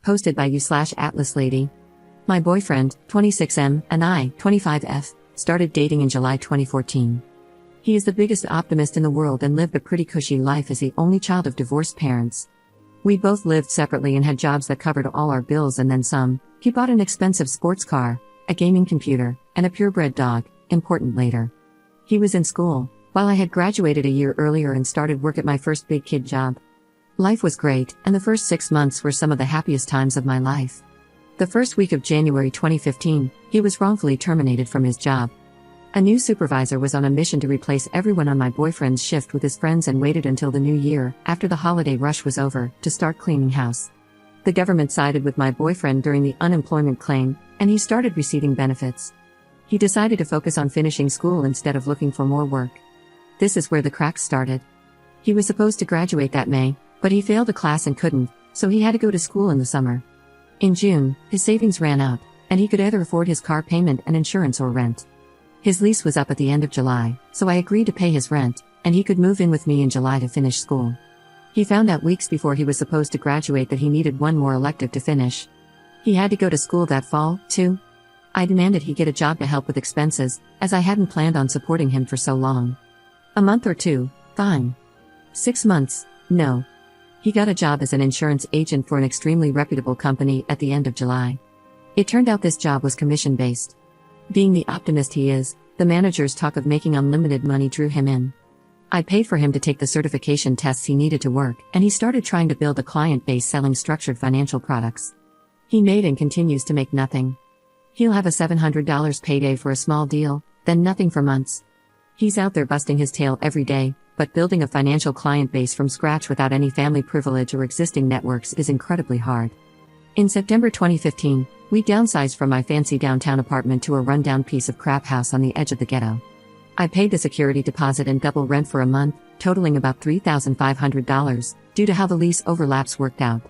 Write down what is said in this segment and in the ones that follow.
Posted by you/Atlas Lady. My boyfriend, 26M, and I, 25F, started dating in July 2014. He is the biggest optimist in the world and lived a pretty cushy life as the only child of divorced parents. We both lived separately and had jobs that covered all our bills and then some. He bought an expensive sports car, a gaming computer, and a purebred dog, important later. He was in school, while I had graduated a year earlier and started work at my first big kid job. Life was great, and the first 6 months were some of the happiest times of my life. The first week of January 2015, he was wrongfully terminated from his job. A new supervisor was on a mission to replace everyone on my boyfriend's shift with his friends and waited until the new year, after the holiday rush was over, to start cleaning house. The government sided with my boyfriend during the unemployment claim, and he started receiving benefits. He decided to focus on finishing school instead of looking for more work. This is where the cracks started. He was supposed to graduate that May, but he failed a class and couldn't, so he had to go to school in the summer. In June, his savings ran out, and he could either afford his car payment and insurance or rent. His lease was up at the end of July, so I agreed to pay his rent, and he could move in with me in July to finish school. He found out weeks before he was supposed to graduate that he needed one more elective to finish. He had to go to school that fall, too. I demanded he get a job to help with expenses, as I hadn't planned on supporting him for so long. A month or two, fine. 6 months, no. He got a job as an insurance agent for an extremely reputable company at the end of July. It turned out this job was commission-based. Being the optimist he is, the manager's talk of making unlimited money drew him in. I paid for him to take the certification tests he needed to work, and he started trying to build a client base selling structured financial products. He made and continues to make nothing. He'll have a $700 payday for a small deal, then nothing for months. He's out there busting his tail every day, but building a financial client base from scratch without any family privilege or existing networks is incredibly hard. In September 2015, we downsized from my fancy downtown apartment to a rundown piece of crap house on the edge of the ghetto. I paid the security deposit and double rent for a month, totaling about $3,500, due to how the lease overlaps worked out.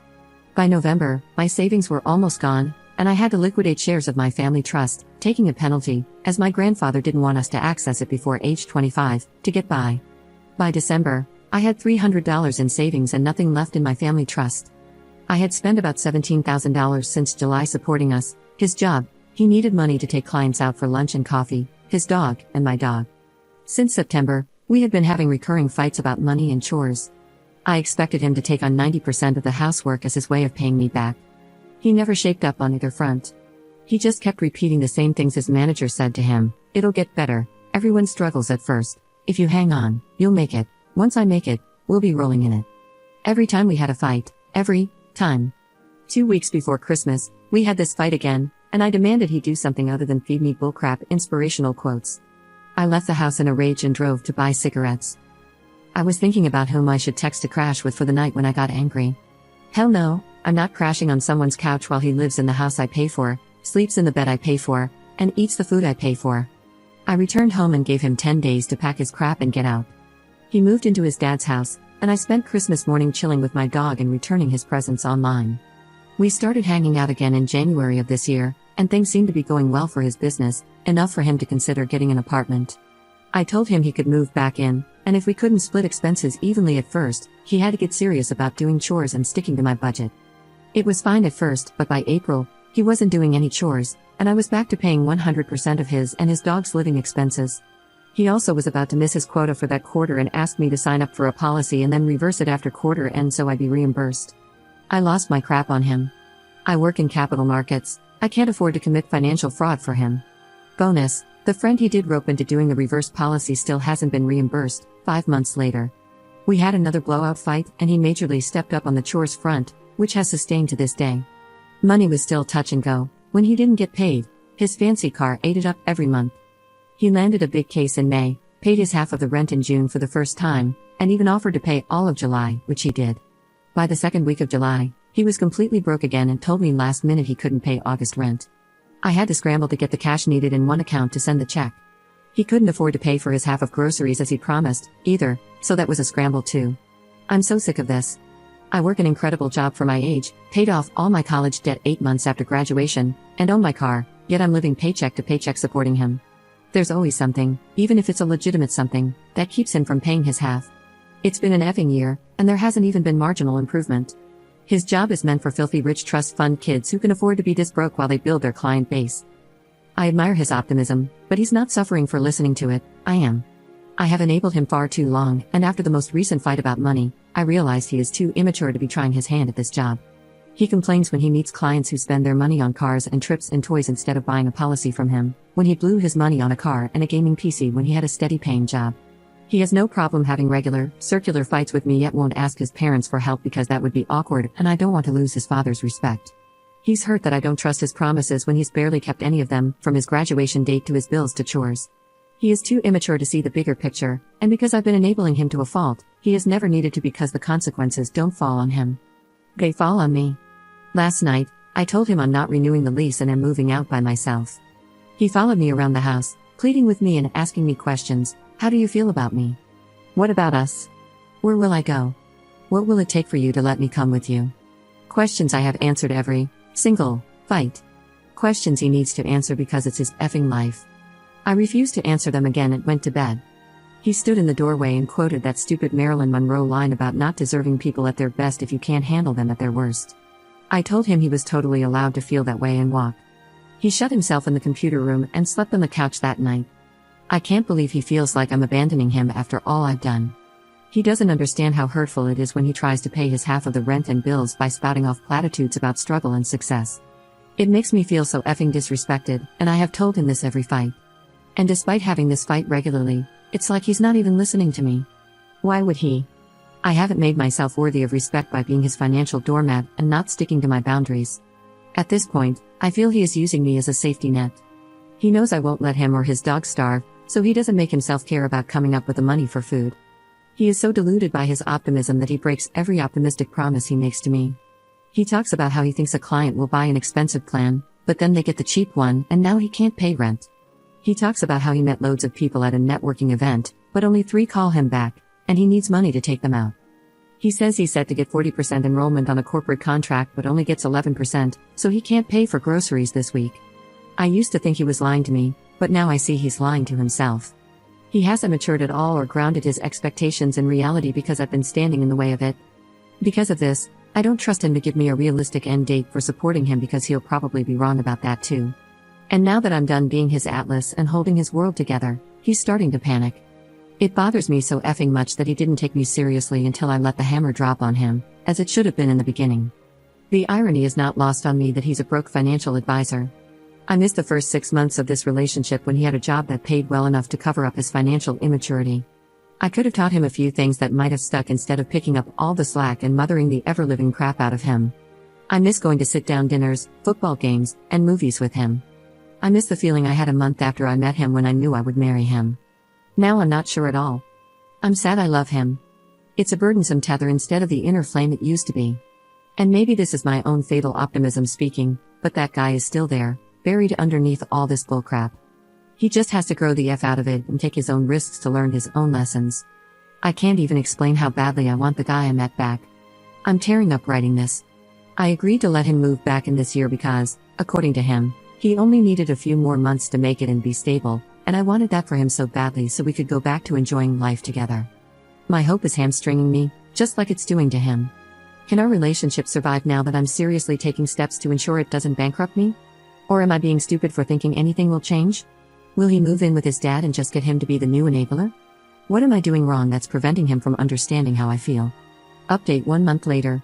By November, my savings were almost gone, and I had to liquidate shares of my family trust, taking a penalty, as my grandfather didn't want us to access it before age 25, to get by. By December, I had $300 in savings and nothing left in my family trust. I had spent about $17,000 since July supporting us, his job, he needed money to take clients out for lunch and coffee, his dog, and my dog. Since September, we had been having recurring fights about money and chores. I expected him to take on 90% of the housework as his way of paying me back. He never shaped up on either front. He just kept repeating the same things his manager said to him: "It'll get better, everyone struggles at first. If you hang on, you'll make it. Once I make it, we'll be rolling in it." Every time we had a fight, every time. 2 weeks before Christmas, we had this fight again, and I demanded he do something other than feed me bullcrap inspirational quotes. I left the house in a rage and drove to buy cigarettes. I was thinking about whom I should text to crash with for the night when I got angry. Hell no, I'm not crashing on someone's couch while he lives in the house I pay for, sleeps in the bed I pay for, and eats the food I pay for. I returned home and gave him 10 days to pack his crap and get out. He moved into his dad's house, and I spent Christmas morning chilling with my dog and returning his presents online. We started hanging out again in January of this year, and things seemed to be going well for his business, enough for him to consider getting an apartment. I told him he could move back in, and if we couldn't split expenses evenly at first, he had to get serious about doing chores and sticking to my budget. It was fine at first, but by April, he wasn't doing any chores, and I was back to paying 100% of his and his dog's living expenses. He also was about to miss his quota for that quarter and asked me to sign up for a policy and then reverse it after quarter end so I'd be reimbursed. I lost my crap on him. I work in capital markets. I can't afford to commit financial fraud for him. Bonus, the friend he did rope into doing the reverse policy still hasn't been reimbursed, 5 months later. We had another blowout fight, and he majorly stepped up on the chores front, which has sustained to this day. Money was still touch and go. When he didn't get paid, his fancy car ate it up every month. He landed a big case in May, paid his half of the rent in June for the first time, and even offered to pay all of July, which he did. By the second week of July, he was completely broke again and told me last minute he couldn't pay August rent. I had to scramble to get the cash needed in one account to send the check. He couldn't afford to pay for his half of groceries as he promised, either, so that was a scramble too. I'm so sick of this. I work an incredible job for my age, paid off all my college debt 8 months after graduation, and own my car, yet I'm living paycheck to paycheck supporting him. There's always something, even if it's a legitimate something, that keeps him from paying his half. It's been an effing year, and there hasn't even been marginal improvement. His job is meant for filthy rich trust fund kids who can afford to be this broke while they build their client base. I admire his optimism, but he's not suffering for listening to it. I am. I have enabled him far too long, and after the most recent fight about money, I realized he is too immature to be trying his hand at this job. He complains when he meets clients who spend their money on cars and trips and toys instead of buying a policy from him, when he blew his money on a car and a gaming PC when he had a steady paying job. He has no problem having regular, circular fights with me, yet won't ask his parents for help because that would be awkward, and I don't want to lose his father's respect. He's hurt that I don't trust his promises when he's barely kept any of them, from his graduation date to his bills to chores. He is too immature to see the bigger picture, and because I've been enabling him to a fault, he has never needed to, because the consequences don't fall on him. They fall on me. Last night, I told him I'm not renewing the lease and am moving out by myself. He followed me around the house, pleading with me and asking me questions. How do you feel about me? What about us? Where will I go? What will it take for you to let me come with you? Questions I have answered every single fight. Questions he needs to answer because it's his effing life. I refused to answer them again and went to bed. He stood in the doorway and quoted that stupid Marilyn Monroe line about not deserving people at their best if you can't handle them at their worst. I told him he was totally allowed to feel that way and walk. He shut himself in the computer room and slept on the couch that night. I can't believe he feels like I'm abandoning him after all I've done. He doesn't understand how hurtful it is when he tries to pay his half of the rent and bills by spouting off platitudes about struggle and success. It makes me feel so effing disrespected, and I have told him this every fight. And despite having this fight regularly, it's like he's not even listening to me. Why would he? I haven't made myself worthy of respect by being his financial doormat and not sticking to my boundaries. At this point, I feel he is using me as a safety net. He knows I won't let him or his dog starve, so he doesn't make himself care about coming up with the money for food. He is so deluded by his optimism that he breaks every optimistic promise he makes to me. He talks about how he thinks a client will buy an expensive plan, but then they get the cheap one and now he can't pay rent. He talks about how he met loads of people at a networking event, but only 3 call him back, and he needs money to take them out. He says he's set to get 40% enrollment on a corporate contract but only gets 11%, so he can't pay for groceries this week. I used to think he was lying to me, but now I see he's lying to himself. He hasn't matured at all or grounded his expectations in reality because I've been standing in the way of it. Because of this, I don't trust him to give me a realistic end date for supporting him because he'll probably be wrong about that too. And now that I'm done being his atlas and holding his world together, he's starting to panic. It bothers me so effing much that he didn't take me seriously until I let the hammer drop on him, as it should have been in the beginning. The irony is not lost on me that he's a broke financial advisor. I missed the first 6 months of this relationship when he had a job that paid well enough to cover up his financial immaturity. I could have taught him a few things that might have stuck instead of picking up all the slack and mothering the ever-living crap out of him. I miss going to sit-down dinners, football games, and movies with him. I miss the feeling I had a month after I met him when I knew I would marry him. Now I'm not sure at all. I'm sad I love him. It's a burdensome tether instead of the inner flame it used to be. And maybe this is my own fatal optimism speaking, but that guy is still there, buried underneath all this bullcrap. He just has to grow the F out of it and take his own risks to learn his own lessons. I can't even explain how badly I want the guy I met back. I'm tearing up writing this. I agreed to let him move back in this year because, according to him, he only needed a few more months to make it and be stable, and I wanted that for him so badly so we could go back to enjoying life together. My hope is hamstringing me, just like it's doing to him. Can our relationship survive now that I'm seriously taking steps to ensure it doesn't bankrupt me? Or am I being stupid for thinking anything will change? Will he move in with his dad and just get him to be the new enabler? What am I doing wrong that's preventing him from understanding how I feel? Update 1 month later.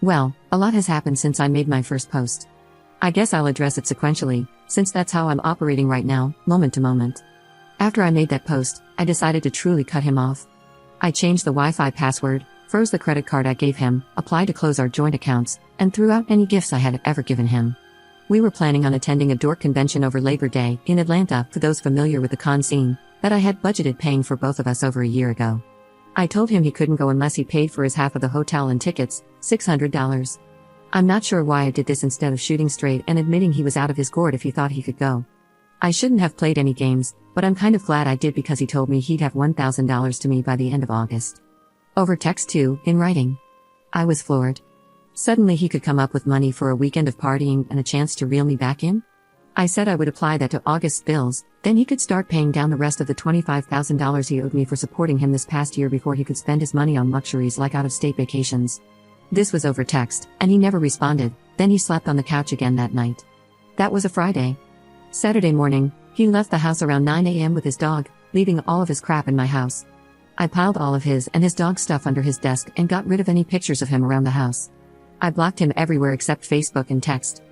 Well, a lot has happened since I made my first post. I guess I'll address it sequentially, since that's how I'm operating right now, moment to moment. After I made that post, I decided to truly cut him off. I changed the Wi-Fi password, froze the credit card I gave him, applied to close our joint accounts, and threw out any gifts I had ever given him. We were planning on attending a dork convention over Labor Day in Atlanta, for those familiar with the con scene, that I had budgeted paying for both of us over a year ago. I told him he couldn't go unless he paid for his half of the hotel and tickets, $600. I'm not sure why I did this instead of shooting straight and admitting he was out of his gourd if he thought he could go. I shouldn't have played any games, but I'm kind of glad I did because he told me he'd have $1,000 to me by the end of August. Over text too, in writing. I was floored. Suddenly he could come up with money for a weekend of partying and a chance to reel me back in? I said I would apply that to August's bills, then he could start paying down the rest of the $25,000 he owed me for supporting him this past year before he could spend his money on luxuries like out-of-state vacations. This was over text, and he never responded. Then he slept on the couch again that night. That was a Friday. Saturday morning, he left the house around 9 a.m. with his dog, leaving all of his crap in my house. I piled all of his and his dog's stuff under his desk and got rid of any pictures of him around the house. I blocked him everywhere except Facebook and text.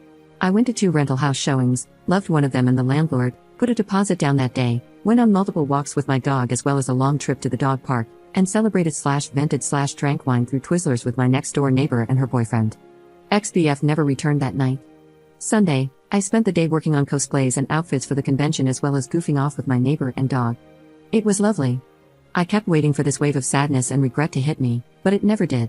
I went to 2 rental house showings, loved one of them and the landlord, put a deposit down that day, went on multiple walks with my dog as well as a long trip to the dog park, and celebrated/vented/drank wine through Twizzlers with my next-door neighbor and her boyfriend. XBF never returned that night. Sunday, I spent the day working on cosplays and outfits for the convention as well as goofing off with my neighbor and dog. It was lovely. I kept waiting for this wave of sadness and regret to hit me, but it never did.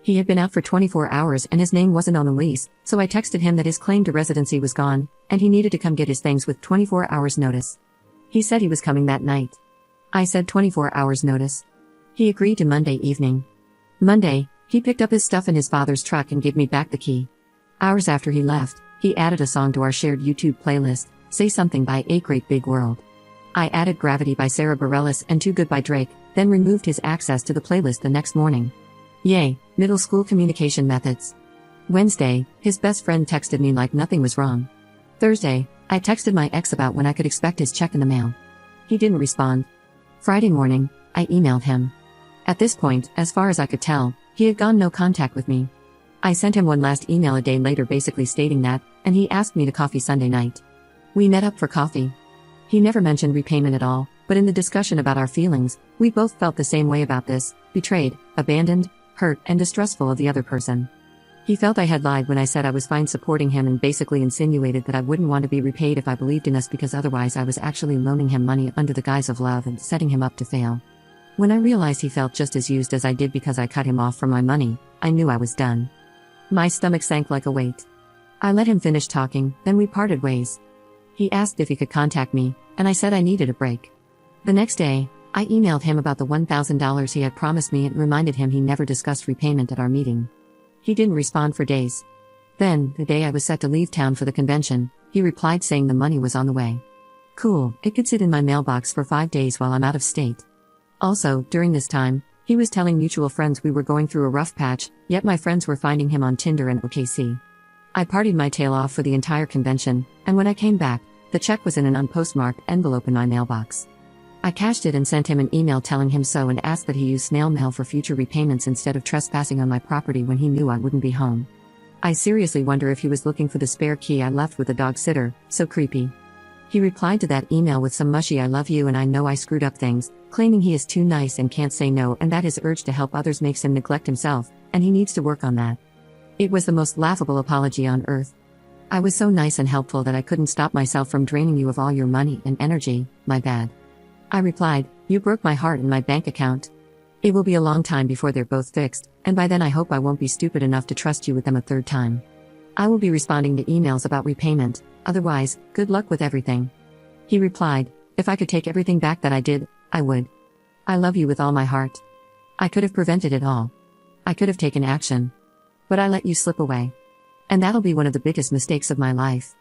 He had been out for 24 hours and his name wasn't on the lease, so I texted him that his claim to residency was gone, and he needed to come get his things with 24 hours notice. He said he was coming that night. I said 24 hours notice. He agreed to Monday evening. Monday, he picked up his stuff in his father's truck and gave me back the key. Hours after he left, he added a song to our shared YouTube playlist, Say Something by A Great Big World. I added Gravity by Sarah Bareilles and Too Good by Drake, then removed his access to the playlist the next morning. Yay, middle school communication methods. Wednesday, his best friend texted me like nothing was wrong. Thursday, I texted my ex about when I could expect his check in the mail. He didn't respond. Friday morning, I emailed him. At this point, as far as I could tell, he had gone no contact with me. I sent him one last email a day later basically stating that, and he asked me to coffee Sunday night. We met up for coffee. He never mentioned repayment at all, but in the discussion about our feelings, we both felt the same way about this, betrayed, abandoned, hurt, and distrustful of the other person. He felt I had lied when I said I was fine supporting him and basically insinuated that I wouldn't want to be repaid if I believed in us because otherwise I was actually loaning him money under the guise of love and setting him up to fail. When I realized he felt just as used as I did because I cut him off from my money, I knew I was done. My stomach sank like a weight. I let him finish talking, then we parted ways. He asked if he could contact me, and I said I needed a break. The next day, I emailed him about the $1,000 he had promised me and reminded him he never discussed repayment at our meeting. He didn't respond for days. Then, the day I was set to leave town for the convention, he replied saying the money was on the way. Cool, it could sit in my mailbox for 5 days while I'm out of state. Also, during this time, he was telling mutual friends we were going through a rough patch, yet my friends were finding him on Tinder and OKC. I partied my tail off for the entire convention, and when I came back, the check was in an unpostmarked envelope in my mailbox. I cashed it and sent him an email telling him so and asked that he use snail mail for future repayments instead of trespassing on my property when he knew I wouldn't be home. I seriously wonder if he was looking for the spare key I left with the dog sitter, so creepy. He replied to that email with some mushy "I love you and I know I screwed up things," claiming he is too nice and can't say no and that his urge to help others makes him neglect himself, and he needs to work on that. It was the most laughable apology on earth. I was so nice and helpful that I couldn't stop myself from draining you of all your money and energy, my bad. I replied, you broke my heart and my bank account. It will be a long time before they're both fixed, and by then I hope I won't be stupid enough to trust you with them a third time. I will be responding to emails about repayment, otherwise, good luck with everything. He replied, if I could take everything back that I did, I would. I love you with all my heart. I could have prevented it all. I could have taken action. But I let you slip away. And that'll be one of the biggest mistakes of my life.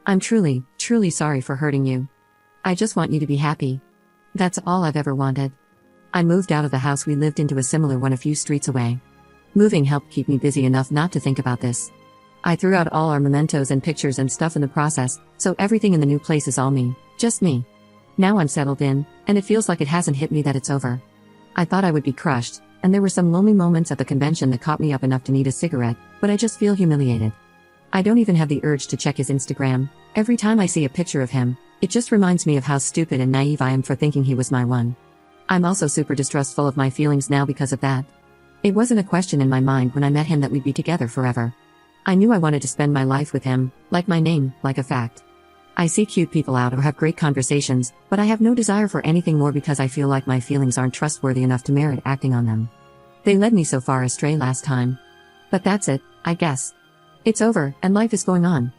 I'm truly, truly sorry for hurting you. I just want you to be happy. That's all I've ever wanted. I moved out of the house we lived into a similar one a few streets away. Moving helped keep me busy enough not to think about this. I threw out all our mementos and pictures and stuff in the process, so everything in the new place is all me, just me. Now I'm settled in, and it feels like it hasn't hit me that it's over. I thought I would be crushed, and there were some lonely moments at the convention that caught me up enough to need a cigarette, but I just feel humiliated. I don't even have the urge to check his Instagram. Every time I see a picture of him, it just reminds me of how stupid and naive I am for thinking he was my one. I'm also super distrustful of my feelings now because of that. It wasn't a question in my mind when I met him that we'd be together forever. I knew I wanted to spend my life with him, like my name, like a fact. I see cute people out or have great conversations, but I have no desire for anything more because I feel like my feelings aren't trustworthy enough to merit acting on them. They led me so far astray last time. But that's it, I guess. It's over, and life is going on.